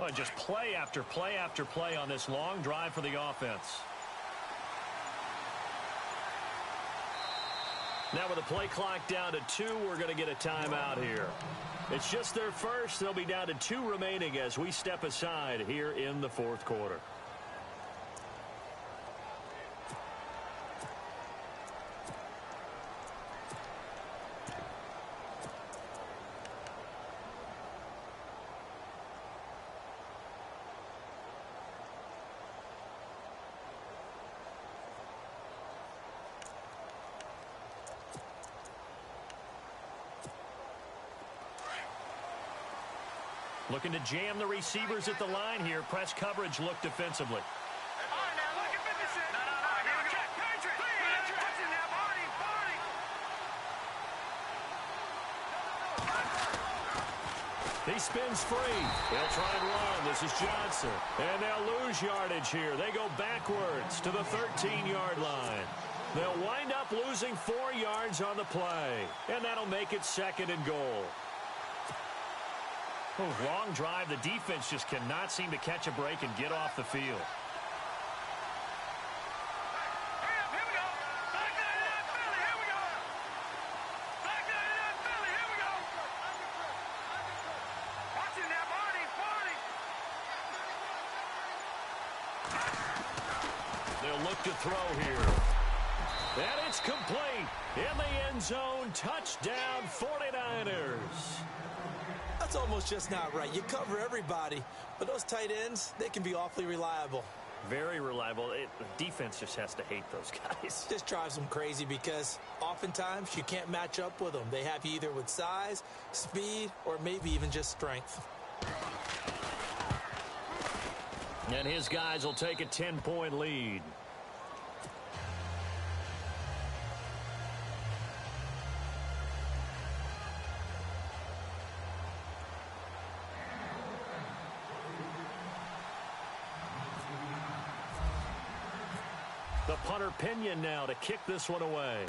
Well, just play after play after play on this long drive for the offense. Now with the play clock down to 2, we're going to get a timeout here. It's just their first. They'll be down to 2 remaining as we step aside here in the fourth quarter. Looking to jam the receivers at the line here. Press coverage look defensively. He spins free. They'll try and run. This is Johnson. And they'll lose yardage here. They go backwards to the 13-yard line. They'll wind up losing 4 yards on the play. And that'll make it 2nd and goal. Oh, long drive. The defense just cannot seem to catch a break and get off the field. They'll look to throw here. And it's complete. In the end zone, touchdown 49ers. That's almost just not right. You cover everybody, but those tight ends, they can be awfully reliable. Very reliable. The defense just has to hate those guys. Just drives them crazy because oftentimes you can't match up with them. They have you either with size, speed, or maybe even just strength. And his guys will take a 10-point lead. The punter Pinion now to kick this one away.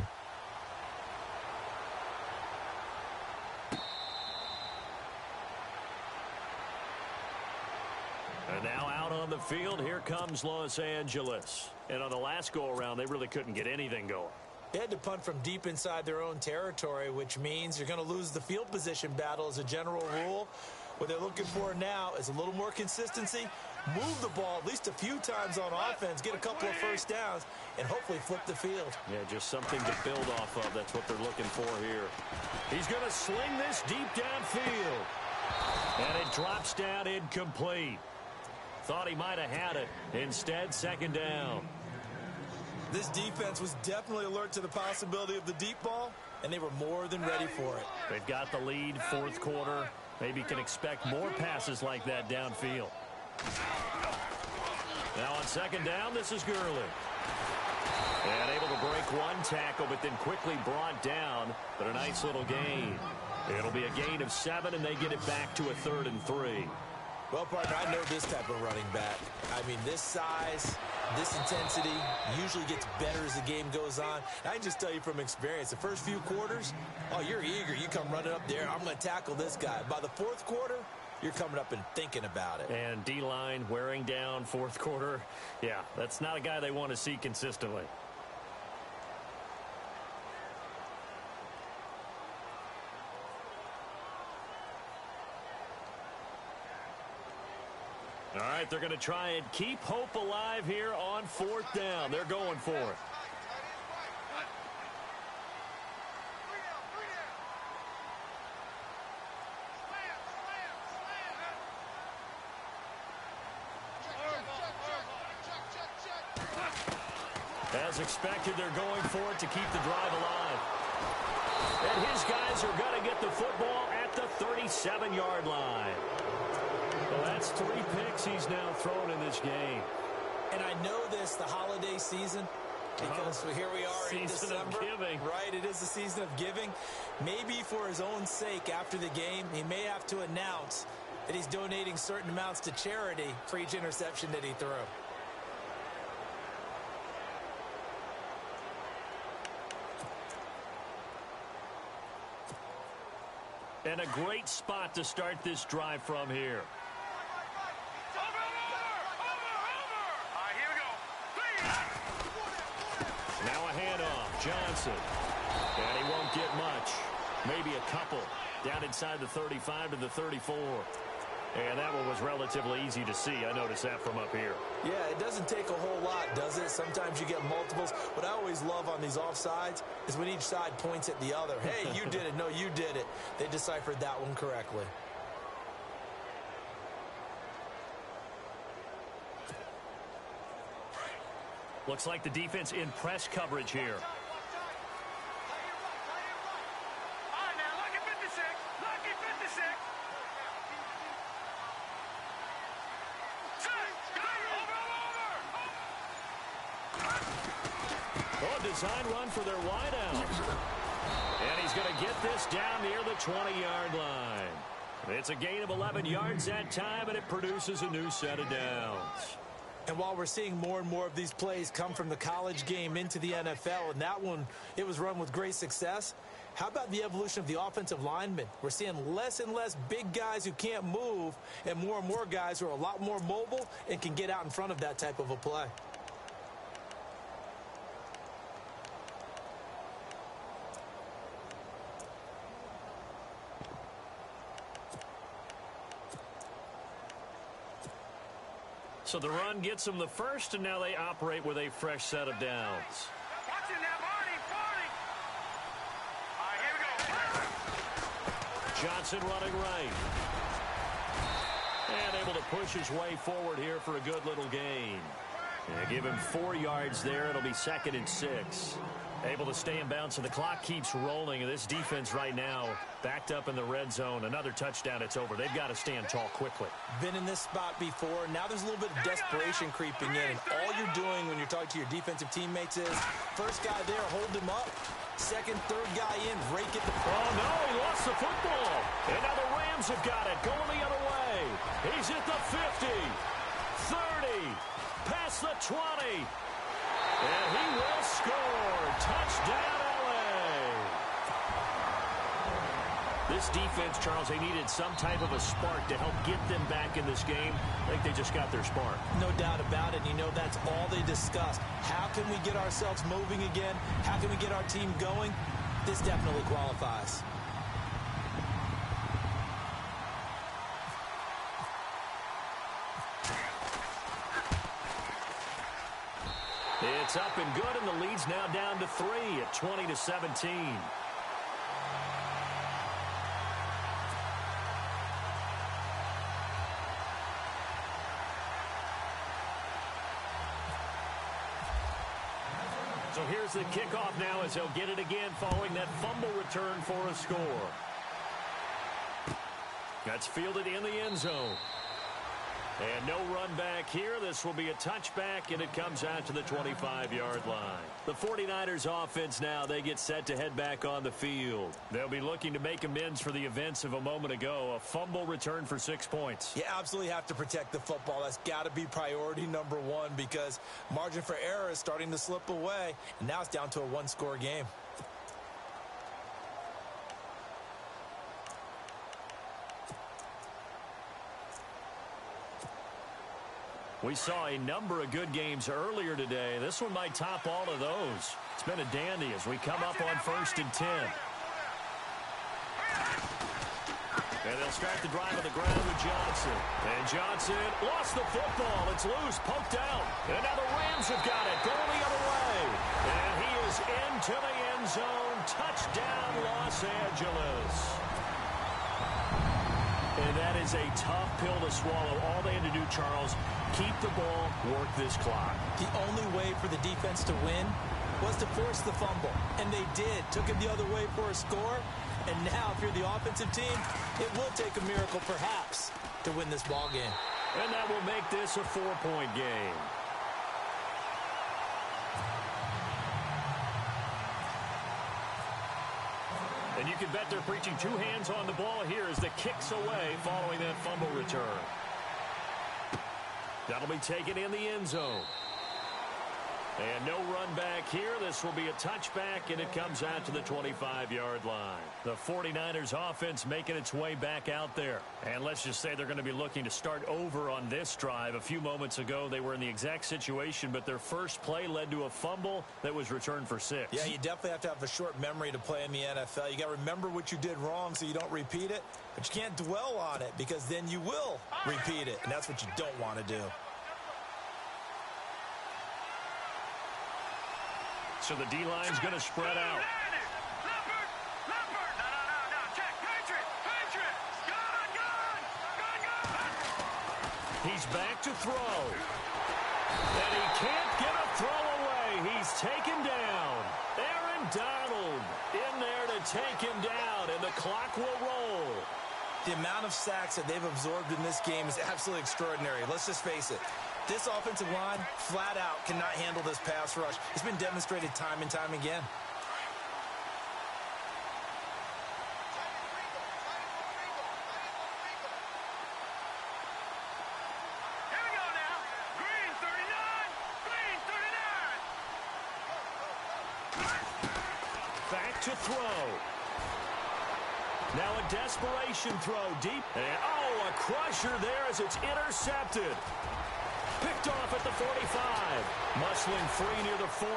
And now out on the field, here comes Los Angeles. And on the last go-around, they really couldn't get anything going. They had to punt from deep inside their own territory, which means you're going to lose the field position battle as a general rule. What they're looking for now is a little more consistency, move the ball at least a few times on offense, get a couple of first downs, and hopefully flip the field. Yeah, just something to build off of. That's what they're looking for here. He's going to sling this deep downfield. And it drops down incomplete. Thought he might have had it. Instead, 2nd down. This defense was definitely alert to the possibility of the deep ball, and they were more than ready for it. They've got the lead, fourth quarter. Maybe can expect more passes like that downfield. Now on 2nd down, this is Gurley. And able to break one tackle, but then quickly brought down. But a nice little gain. It'll be a gain of 7, and they get it back to a 3rd and 3. Well, partner, I know this type of running back. I mean, this size, this intensity usually gets better as the game goes on. I can just tell you from experience, the first few quarters, oh, you're eager. You come running up there, I'm going to tackle this guy. By the 4th quarter, you're coming up and thinking about it. And D-line wearing down 4th quarter. Yeah, that's not a guy they want to see consistently. All right, they're going to try and keep hope alive here on 4th down. They're going for it. As expected, they're going for it to keep the drive alive. And his guys are going to get the football at the 37-yard line. Well, that's 3 picks he's now thrown in this game. And I know this, the holiday season, because here we are in December. Season of giving. Right, it is the season of giving. Maybe for his own sake after the game, he may have to announce that he's donating certain amounts to charity for each interception that he threw. And a great spot to start this drive from here. Johnson. And he won't get much. Maybe a couple. Down inside the 35 to the 34. And that one was relatively easy to see. I noticed that from up here. Yeah, it doesn't take a whole lot, does it? Sometimes you get multiples. What I always love on these offsides is when each side points at the other. Hey, you did it. No, you did it. They deciphered that one correctly. Looks like the defense in press coverage here. Design run for their wideout. And he's going to get this down near the 20-yard line. It's a gain of 11 yards that time, and it produces a new set of downs. And while we're seeing more and more of these plays come from the college game into the NFL, and that one, it was run with great success, how about the evolution of the offensive linemen? We're seeing less and less big guys who can't move and more guys who are a lot more mobile and can get out in front of that type of a play. So the run gets them the first, and now they operate with a fresh set of downs. Johnson running right. And able to push his way forward here for a good little gain. And give him 4 yards there. It'll be 2nd and 6. Able to stay in bounds, and the clock keeps rolling. And this defense right now backed up in the red zone. Another touchdown, it's over. They've got to stand tall quickly. Been in this spot before. Now there's a little bit of desperation creeping in. And all you're doing when you're talking to your defensive teammates is, first guy there, hold him up. Second, third guy in, rake it. Oh, no, he lost the football. And now the Rams have got it, going the other way. He's at the 50, 30, past the 20. And he will score. Touchdown, L.A. This defense, Charles, they needed some type of a spark to help get them back in this game. I think they just got their spark. No doubt about it. You know, that's all they discussed. How can we get ourselves moving again? How can we get our team going? This definitely qualifies. It's up and good, and the lead's now down to 3 at 20-17. So here's the kickoff now as they'll get it again following that fumble return for a score. That's fielded in the end zone. And no run back here. This will be a touchback, and it comes out to the 25-yard line. The 49ers offense now, they get set to head back on the field. They'll be looking to make amends for the events of a moment ago. A fumble return for 6 points. You absolutely have to protect the football. That's got to be priority number one because margin for error is starting to slip away, and now it's down to a one-score game. We saw a number of good games earlier today. This one might top all of those. It's been a dandy as we come up on 1st and 10. And they'll start the drive on the ground with Johnson. And Johnson lost the football. It's loose, poked out. And now the Rams have got it, going the other way. And he is into the end zone. Touchdown, Los Angeles. And that is a tough pill to swallow. All they had to do, Charles, keep the ball, work this clock. The only way for the defense to win was to force the fumble. And they did. Took it the other way for a score. And now, if you're the offensive team, it will take a miracle, perhaps, to win this ball game. And that will make this a 4-point game. And you can bet they're preaching 2 hands on the ball here as the kick's away following that fumble return. That'll be taken in the end zone. And no run back here. This will be a touchback, and it comes out to the 25-yard line. The 49ers offense making its way back out there. And let's just say they're going to be looking to start over on this drive. A few moments ago, they were in the exact situation, but their first play led to a fumble that was returned for 6. Yeah, you definitely have to have a short memory to play in the NFL. You got to remember what you did wrong so you don't repeat it, but you can't dwell on it because then you will repeat it, and that's what you don't want to do. So the D-line's going to spread out. He's back to throw. And he can't get a throw away. He's taken down. Aaron Donald in there to take him down, and the clock will roll. The amount of sacks that they've absorbed in this game is absolutely extraordinary. Let's just face it. This offensive line, flat out, cannot handle this pass rush. It's been demonstrated time and time again. Here we go now. Green 39. Back to throw. Now a desperation throw deep. And, oh, a crusher there as it's intercepted. Picked off at the 45. Muscling free near the 40.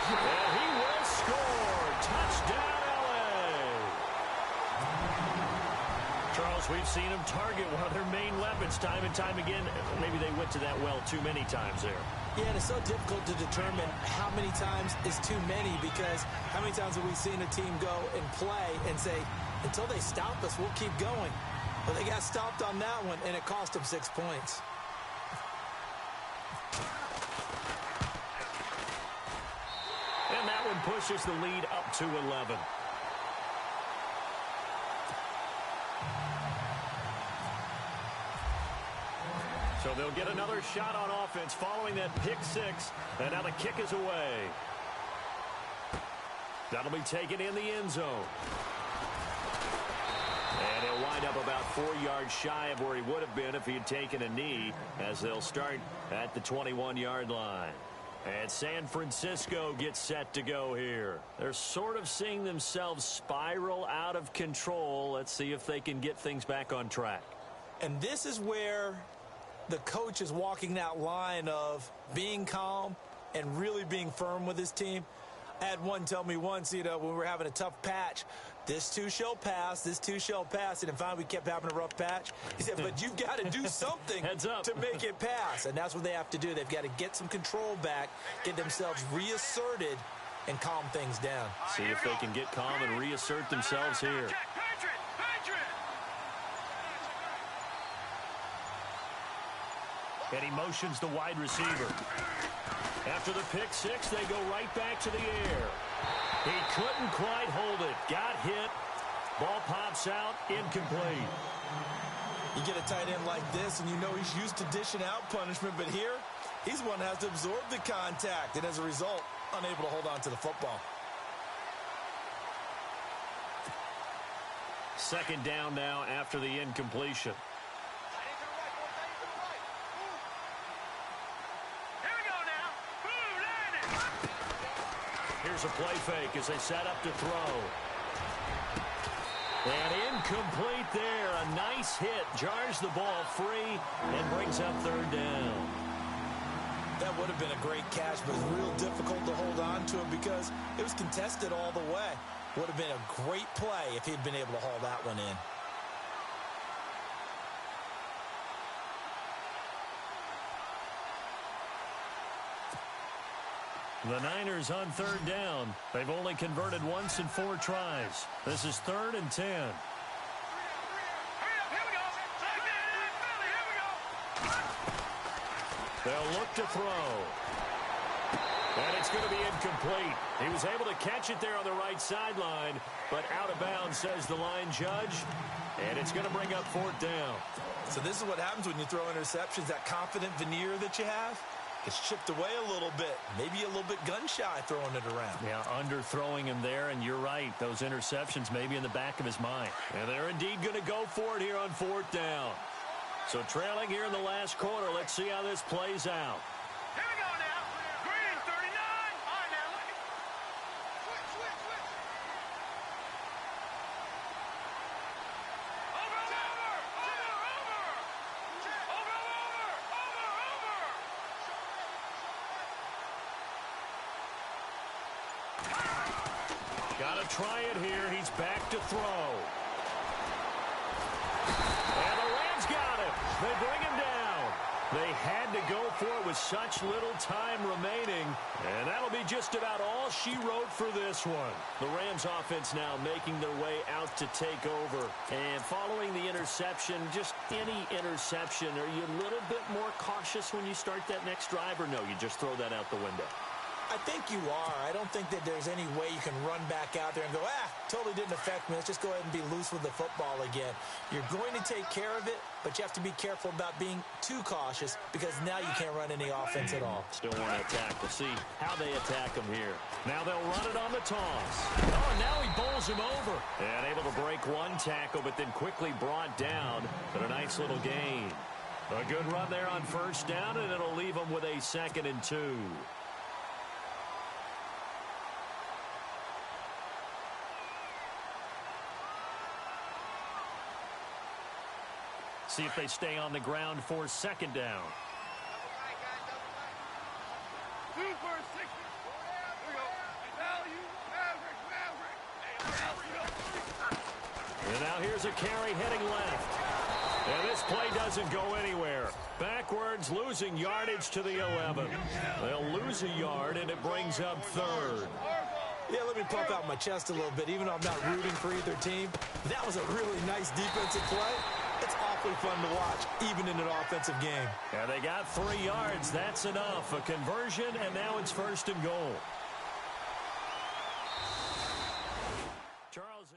And he will score. Touchdown, L.A. Charles, we've seen him target one of their main weapons time and time again. Maybe they went to that well too many times there. Yeah, and it's so difficult to determine how many times is too many because how many times have we seen a team go and play and say, until they stop us, we'll keep going. But they got stopped on that one, and it cost them 6 points. And that one pushes the lead up to 11. So they'll get another shot on offense following that pick 6. And now the kick is away. That'll be taken in the end zone. And he'll wind up about 4 yards shy of where he would have been if he had taken a knee, as they'll start at the 21-yard line. And San Francisco gets set to go here. They're sort of seeing themselves spiral out of control. Let's see if they can get things back on track. And this is where the coach is walking that line of being calm and really being firm with his team. I had one tell me once, when we were having a tough patch, this too shall pass, this too shall pass. And finally we kept having a rough patch. He said, but you've got to do something to make it pass. And that's what they have to do. They've got to get some control back, get themselves reasserted, and calm things down. See if they can get calm and reassert themselves here. And he motions the wide receiver. After the pick 6, they go right back to the air. He couldn't quite hold it. Got hit. Ball pops out. Incomplete. You get a tight end like this, and you know he's used to dishing out punishment, but here, he's one that has to absorb the contact, and as a result, unable to hold on to the football. Second down now after the incompletion. Here's a play fake as they set up to throw. And incomplete there. A nice hit. Jars the ball free and brings up third down. That would have been a great catch, but it's real difficult to hold on to it because it was contested all the way. Would have been a great play if he'd been able to haul that one in. The Niners on third down. They've only converted once in 4 tries. This is 3rd and 10. They'll look to throw. And it's going to be incomplete. He was able to catch it there on the right sideline, but out of bounds, says the line judge. And it's going to bring up 4th down. So this is what happens when you throw interceptions. That confident veneer that you have gets chipped away a little bit. Maybe a little bit gun-shy throwing it around. Yeah, underthrowing him there, and you're right. Those interceptions may be in the back of his mind. And they're indeed going to go for it here on 4th down. So trailing here in the last quarter. Let's see how this plays out. Here we go now. Green, 39. All right, now, look. Switch. Gotta try it here. He's back to throw. And the Rams got him. They bring him down. They had to go for it with such little time remaining. And that'll be just about all she wrote for this one. The Rams offense now making their way out to take over. And following the interception, just any interception, are you a little bit more cautious when you start that next drive? Or no, you just throw that out the window? I think you are. I don't think that there's any way you can run back out there and go, totally didn't affect me. Let's just go ahead and be loose with the football again. You're going to take care of it, but you have to be careful about being too cautious because now you can't run any offense at all. Still want to attack. We'll see how they attack him here. Now they'll run it on the toss. Oh, now he bowls him over. And able to break one tackle, but then quickly brought down. But a nice little gain. A good run there on first down, and it'll leave him with a 2nd and 2. See if they stay on the ground for 2nd down. Two for 6. Here we go. Value, Maverick. And now here's a carry heading left. And this play doesn't go anywhere. Backwards, losing yardage to the 11. They'll lose a yard, and it brings up 3rd. Yeah, let me puff out my chest a little bit. Even though I'm not rooting for either team, that was a really nice defensive play. It's awfully fun to watch, even in an offensive game. And they got 3 yards. That's enough. A conversion, and now it's 1st and goal. Charles.